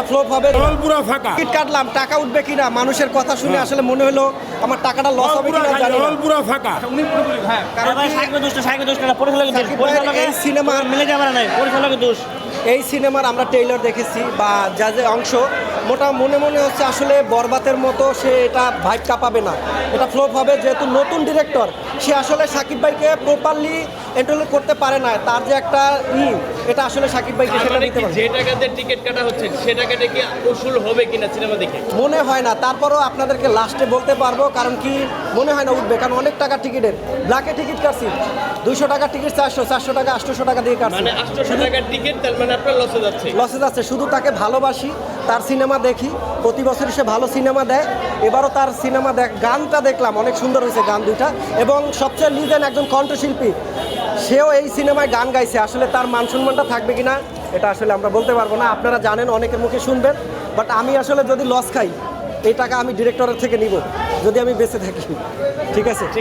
এটা ফ্লপ হবে। হল পুরো ফাঁকা। টিকিট কাটলাম, টাকা উঠবে কিনা মানুষের কথা শুনে আসলে মনে হলো আমার টাকাটা লস হবে কিনা জানি না। হল পুরো ফাঁকা। কারণ কি এই সিনেমার মিলে ক্যামেরা নাই, পরিচালকের দোষ। এই সিনেমার আমরা ট্রেইলার দেখেছি বা যা যে অংশ মনে মনে হচ্ছে আসলে বরবাতের মতো সে এটা ভাইব কাঁপাবে না, এটা ফ্লপ হবে। যেহেতু নতুন ডিরেক্টর, সে আসলে শাকিব ভাইকে প্রপারলি এন্ট্রোল করতে পারে না। তার যে একটা এটা আসলে শাকিব ভাইকে সেটা দিতে পারে। যে টাকাতে টিকিট কাটা হচ্ছে সে টাকাটা কি উসুল হবে কিনা সিনেমা দেখে মনে হয় না, তারপরও আপনাদেরকে লাস্টে বলতে পারবো। কারণ কি মনে হয় না উঠবে, কারণ অনেক টাকা টিকিটের ব্ল্যাকে টিকিট কাটছি 200 টাকার টিকিট 400 টাকা 800 টাকা দিয়ে কাটছি। মানে 800 টাকার টিকিট, তার মানে আপনার লসে যাচ্ছে। লসে যাচ্ছে। শুধু তাকে ভালোবাসি, তার সিনেমা দেখি, প্রতি বছর সে ভালো সিনেমা দেয়। এবারও তার সিনেমা গানটা দেখলাম, অনেক সুন্দর হয়েছে গান দুইটা। এবং সবচেয়ে লিজেন্ড একজন কণ্ঠশিল্পী, সেও এই সিনেমায় গান গাইছে। আসলে তার মান সম্মানটা থাকবে কিনা এটা আসলে আমরা বলতে পারবো না। আপনারা জানেন, অনেকের মুখে শুনবেন। বাট আমি আসলে যদি লস খাই, এই টাকা আমি ডিরেক্টরের থেকে নিব যদি আমি বেঁচে থাকি। ঠিক আছে।